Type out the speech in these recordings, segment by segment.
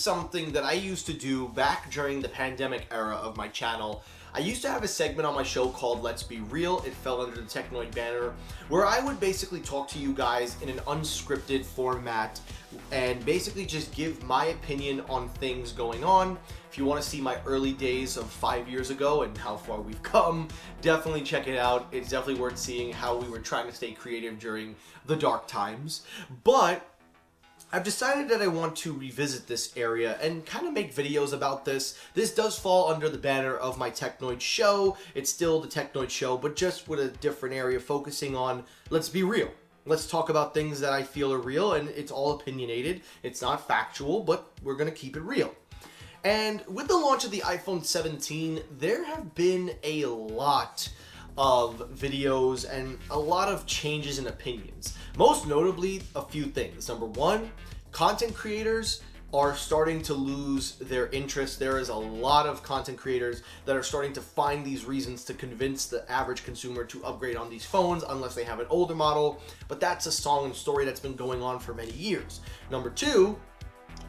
something that I used to do back during the pandemic era of my channel. I used to have a segment on my show called Let's Be Real. It fell under the Technoid banner, where I would basically talk to you guys in an unscripted format and basically just give my opinion on things going on. If you want to see my early days of 5 years ago and how far we've come, definitely check it out. It's definitely worth seeing how we were trying to stay creative during the dark times. But I've decided that I want to revisit this area and kind of make videos about this. This does fall under the banner of my Technoid show. It's still the Technoid show, but just with a different area focusing on, let's be real. Let's talk about things that I feel are real, and it's all opinionated. It's not factual, but we're going to keep it real. And with the launch of the iPhone 17, there have been a lot of videos and a lot of changes in opinions. Most notably, a few things. Number one, content creators are starting to lose their interest. There is a lot of content creators that are starting to find these reasons to convince the average consumer to upgrade on these phones unless they have an older model. But that's a song and story that's been going on for many years. Number two,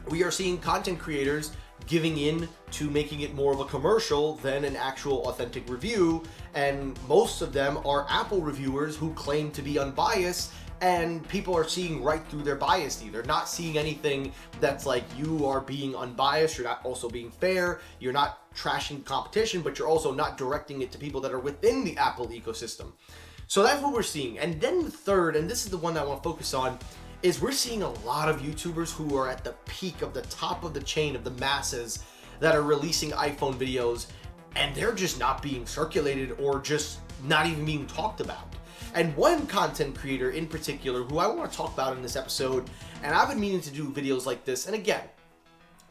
we are seeing content creators giving in to making it more of a commercial than an actual authentic review, and most of them are Apple reviewers who claim to be unbiased, and people are seeing right through their bias. They're not seeing anything that's like, you are being unbiased, you're not also being fair, you're not trashing competition, but you're also not directing it to people that are within the Apple ecosystem. So that's what we're seeing. And then the third, and this is the one that I want to focus on, is we're seeing a lot of YouTubers who are at the peak of the top of the chain of the masses that are releasing iPhone videos, and they're just not being circulated or just not even being talked about. And one content creator in particular who I want to talk about in this episode, and I've been meaning to do videos like this, and again,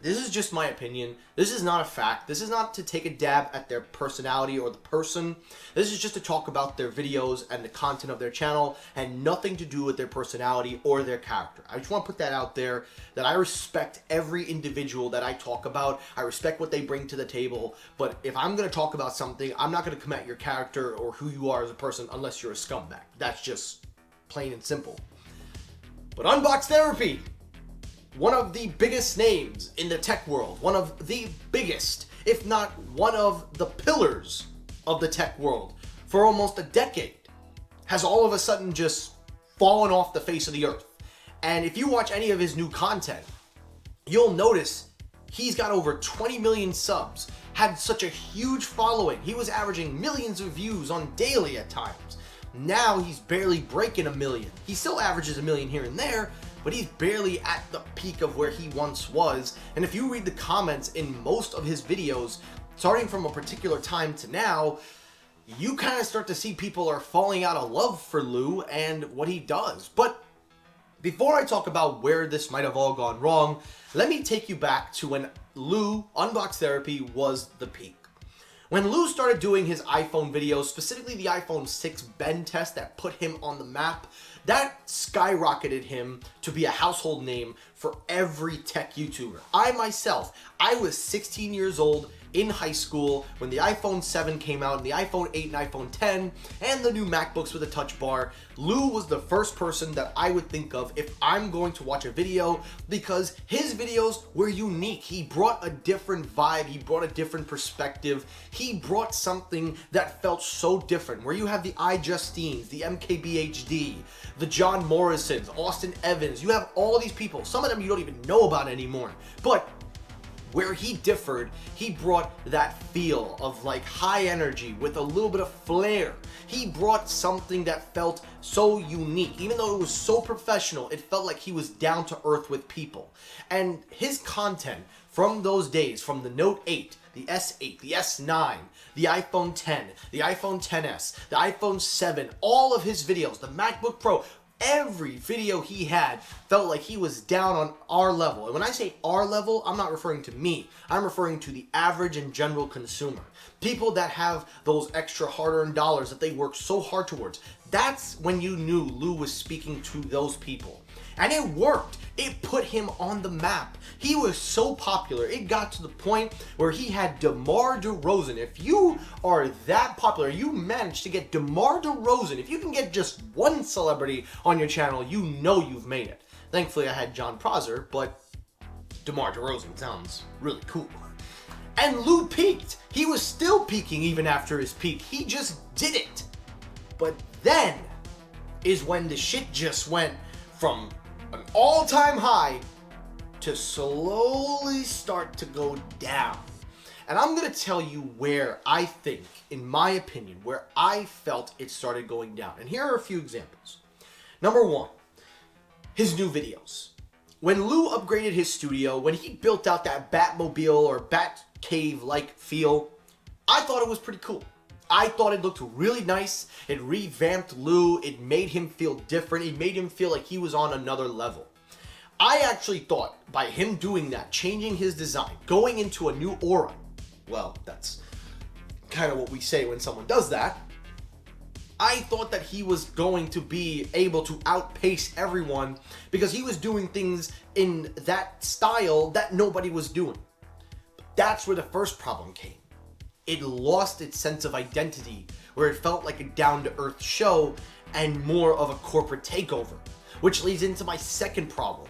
this is just my opinion. This is not a fact. This is not to take a dab at their personality or the person. This is just to talk about their videos and the content of their channel, and nothing to do with their personality or their character. I just want to put that out there, that I respect every individual that I talk about. I respect what they bring to the table, but if I'm going to talk about something, I'm not going to come at your character or who you are as a person unless you're a scumbag. That's just plain and simple. But Unbox Therapy, one of the biggest names in the tech world, one of the biggest, if not one of the pillars of the tech world for almost a decade, has all of a sudden just fallen off the face of the earth. And if you watch any of his new content, you'll notice he's got over 20 million subs, had such a huge following. He was averaging millions of views on daily at times. Now he's barely breaking 1 million. He still averages 1 million here and there, but he's barely at the peak of where he once was. And if you read the comments in most of his videos, starting from a particular time to now, you kind of start to see people are falling out of love for Lou and what he does. But before I talk about where this might have all gone wrong, let me take you back to when Lou, Unbox Therapy, was the peak. When Lou started doing his iPhone videos, specifically the iPhone 6 bend test that put him on the map, that skyrocketed him to be a household name for every tech YouTuber. I myself, I was 16 years old in high school when the iPhone 7 came out, and the iPhone 8 and iPhone 10, and the new MacBooks with a touch bar. Lou was the first person that I would think of if I'm going to watch a video, because his videos were unique. He brought a different vibe, he brought a different perspective, he brought something that felt so different, where you have the iJustines, the MKBHD, the John Morrisons, Austin Evans, you have all these people, some of them you don't even know about anymore, but where he differed, he brought that feel of like high energy with a little bit of flair. He brought something that felt so unique. Even though it was so professional, it felt like he was down to earth with people. And his content from those days, from the Note 8, the S8, the S9, the iPhone 10, the iPhone XS, the iPhone 7, all of his videos, the MacBook Pro, every video he had felt like he was down on our level. And when I say our level, I'm not referring to me. I'm referring to the average and general consumer. People that have those extra hard-earned dollars that they work so hard towards. That's when you knew Lou was speaking to those people. And it worked. It put him on the map. He was so popular, it got to the point where he had DeMar DeRozan. If you are that popular, you managed to get DeMar DeRozan. If you can get just one celebrity on your channel, you know you've made it. Thankfully, I had John Prosser, but DeMar DeRozan sounds really cool. And Lou peaked. He was still peaking even after his peak. He just did it. But then is when the shit just went from an all-time high to slowly start to go down. And I'm going to tell you where I think, in my opinion, where I felt it started going down. And here are a few examples. Number one, his new videos. When Lou upgraded his studio, when he built out that Batmobile or Batcave-like feel, I thought it was pretty cool. I thought it looked really nice. It revamped Lou. It made him feel different. It made him feel like he was on another level. I actually thought by him doing that, changing his design, going into a new aura, well, that's kind of what we say when someone does that, I thought that he was going to be able to outpace everyone because he was doing things in that style that nobody was doing. That's where the first problem came. It lost its sense of identity, where it felt like a down-to-earth show and more of a corporate takeover, which leads into my second problem.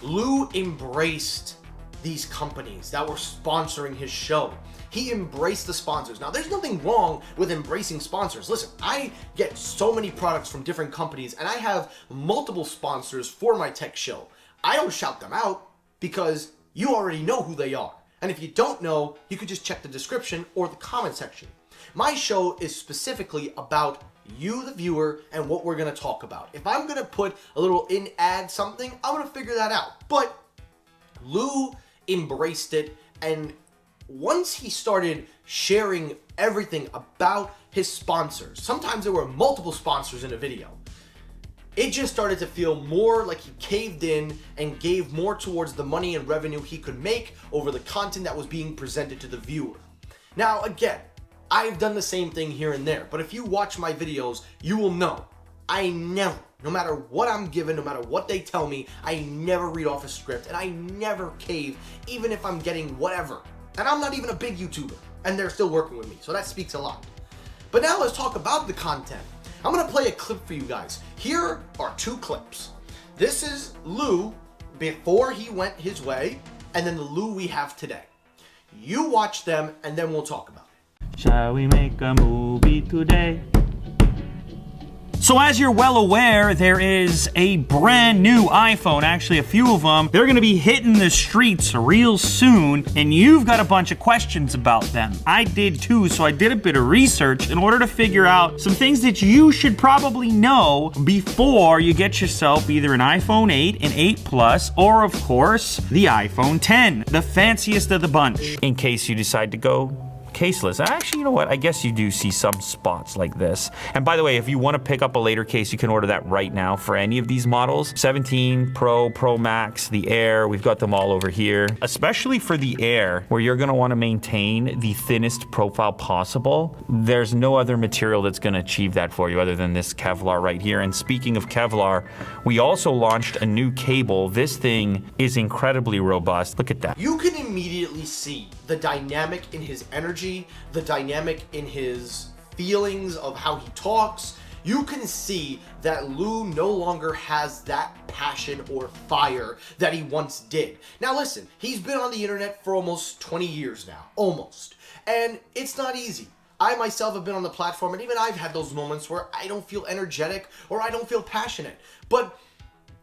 Lou embraced these companies that were sponsoring his show. He embraced the sponsors. Now, there's nothing wrong with embracing sponsors. Listen, I get so many products from different companies, and I have multiple sponsors for my tech show. I don't shout them out because you already know who they are. And if you don't know, you could just check the description or the comment section. My show is specifically about you, the viewer, and what we're going to talk about. If I'm going to put a little in-ad something, I'm going to figure that out. But Lou embraced it, and once he started sharing everything about his sponsors, sometimes there were multiple sponsors in a video, it just started to feel more like he caved in and gave more towards the money and revenue he could make over the content that was being presented to the viewer. Now, again, I've done the same thing here and there, but if you watch my videos, you will know I never, no matter what I'm given, no matter what they tell me, I never read off a script, and I never cave, even if I'm getting whatever. And I'm not even a big YouTuber, and they're still working with me, so that speaks a lot. But now let's talk about the content. I'm gonna play a clip for you guys. Here are two clips. This is Lou before he went his way, and then the Lou we have today. You watch them, and then we'll talk about it. Shall we make a movie today? So as you're well aware, there is a brand new iPhone, actually a few of them. They're gonna be hitting the streets real soon, and you've got a bunch of questions about them. I did too, so I did a bit of research in order to figure out some things that you should probably know before you get yourself either an iPhone 8, an 8 Plus, or of course, the iPhone 10, the fanciest of the bunch, in case you decide to go caseless. Actually, you know what? I guess you do see some spots like this. And by the way, if you want to pick up a later case, you can order that right now for any of these models. 17, Pro, Pro Max, the Air, we've got them all over here. Especially for the Air, where you're going to want to maintain the thinnest profile possible. There's no other material that's going to achieve that for you other than this Kevlar right here. And speaking of Kevlar, we also launched a new cable. This thing is incredibly robust. Look at that. You can immediately see the dynamic in his energy, the dynamic in his feelings of how he talks. You can see that Lou no longer has that passion or fire that he once did. Now listen, he's been on the internet for almost 20 years now, almost. And it's not easy. I myself have been on the platform, and even I've had those moments where I don't feel energetic or I don't feel passionate. But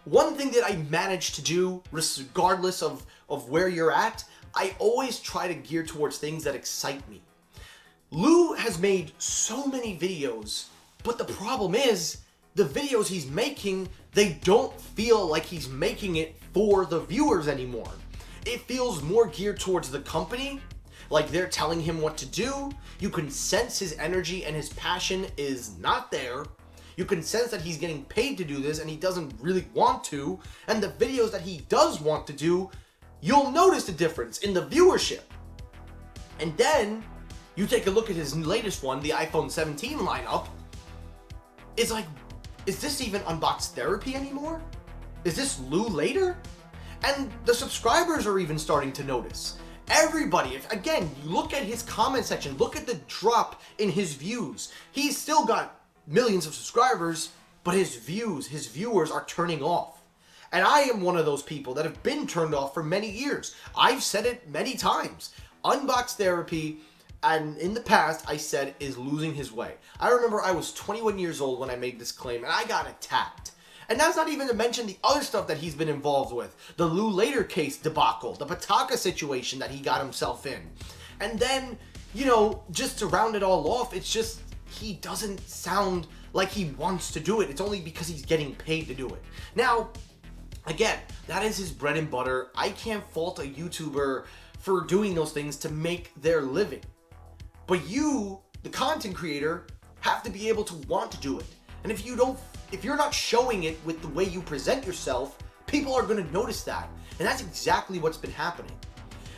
one thing that I managed to do, regardless of where you're at, I always try to gear towards things that excite me. Lou has made so many videos, but the problem is, the videos he's making, they don't feel like he's making it for the viewers anymore. It feels more geared towards the company, like they're telling him what to do. You can sense his energy and his passion is not there. You can sense that he's getting paid to do this and he doesn't really want to. And the videos that he does want to do, you'll notice the difference in the viewership. And then you take a look at his latest one, the iPhone 17 lineup. It's like, is this even Unbox Therapy anymore? Is this Lou later? And the subscribers are even starting to notice. Everybody, again, you look at his comment section, look at the drop in his views. He's still got millions of subscribers, but his views, his viewers are turning off. And I am one of those people that have been turned off for many years. I've said it many times. Unbox therapy, and in the past, I said, is losing his way. I remember I was 21 years old when I made this claim, and I got attacked. And that's not even to mention the other stuff that he's been involved with. The Lou Later case debacle, the Pataka situation that he got himself in. And then, you know, just to round it all off, it's just, he doesn't sound like he wants to do it. It's only because he's getting paid to do it. Now, again, that is his bread and butter. I can't fault a YouTuber for doing those things to make their living. But you, the content creator, have to be able to want to do it. And if you're not showing it with the way you present yourself, people are going to notice that. And that's exactly what's been happening.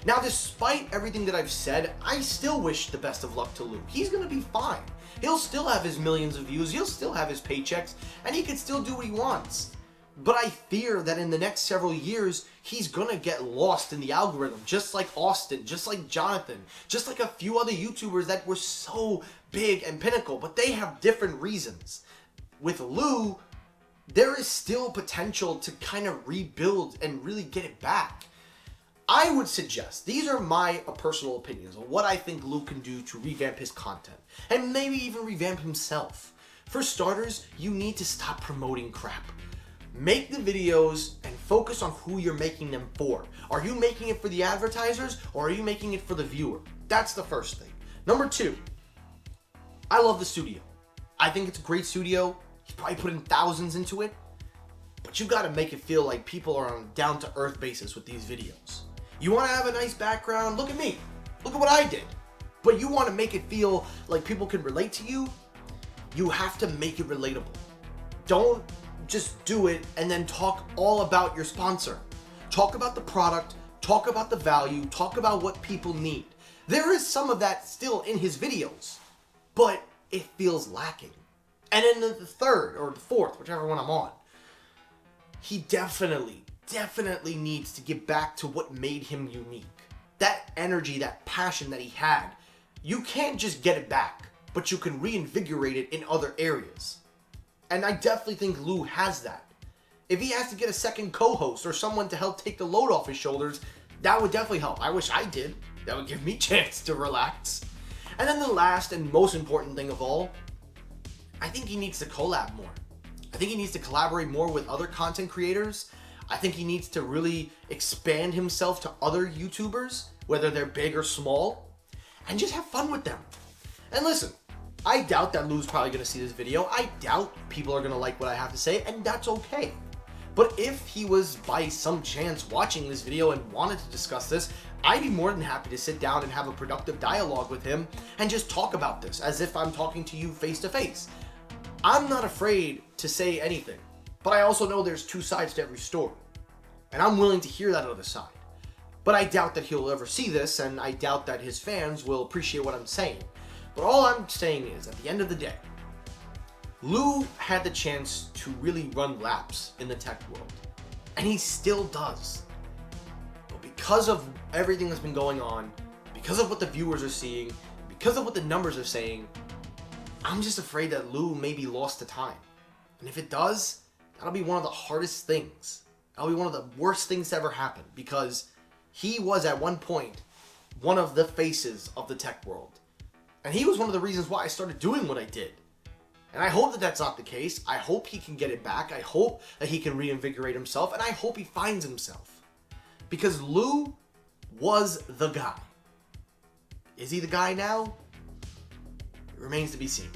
Now, despite everything that I've said, I still wish the best of luck to Lou. He's going to be fine. He'll still have his millions of views, he'll still have his paychecks, and he can still do what he wants. But I fear that in the next several years, he's gonna get lost in the algorithm, just like Austin, just like Jonathan, just like a few other YouTubers that were so big and pinnacle, but they have different reasons. With Lou, there is still potential to kind of rebuild and really get it back. I would suggest, these are my personal opinions on what I think Lou can do to revamp his content, and maybe even revamp himself. For starters, you need to stop promoting crap. Make the videos and focus on who you're making them for. Are you making it for the advertisers, or are you making it for the viewer? That's the first thing. Number two, I love the studio. I think it's a great studio. He's probably putting thousands into it, but you gotta make it feel like people are on a down-to-earth basis with these videos. You wanna have a nice background? Look at me. Look at what I did. But you wanna make it feel like people can relate to you? You have to make it relatable. Don't just do it and then talk all about your sponsor. Talk about the product, talk about the value, talk about what people need. There is some of that still in his videos, but it feels lacking. And in the third or the fourth, whichever one I'm on, he definitely needs to get back to what made him unique. That energy, that passion that he had, you can't just get it back, but you can reinvigorate it in other areas. And I definitely think Lou has that. If he has to get a second co-host or someone to help take the load off his shoulders, that would definitely help. I wish I did. That would give me a chance to relax. And then the last and most important thing of all, I think he needs to collab more. I think he needs to collaborate more with other content creators. I think he needs to really expand himself to other YouTubers, whether they're big or small, and just have fun with them. And listen, I doubt that Lou's probably going to see this video. I doubt people are going to like what I have to say, and that's okay. But if he was by some chance watching this video and wanted to discuss this, I'd be more than happy to sit down and have a productive dialogue with him and just talk about this as if I'm talking to you face to face. I'm not afraid to say anything, but I also know there's two sides to every story, and I'm willing to hear that other side. But I doubt that he'll ever see this, and I doubt that his fans will appreciate what I'm saying. But all I'm saying is, at the end of the day, Lou had the chance to really run laps in the tech world, and he still does. But because of everything that's been going on, because of what the viewers are seeing, because of what the numbers are saying, I'm just afraid that Lou may be lost to time. And if it does, that'll be one of the hardest things. That'll be one of the worst things to ever happen, because he was at one point one of the faces of the tech world. And he was one of the reasons why I started doing what I did. And I hope that that's not the case. I hope he can get it back. I hope that he can reinvigorate himself. And I hope he finds himself. Because Lou was the guy. Is he the guy now? It remains to be seen.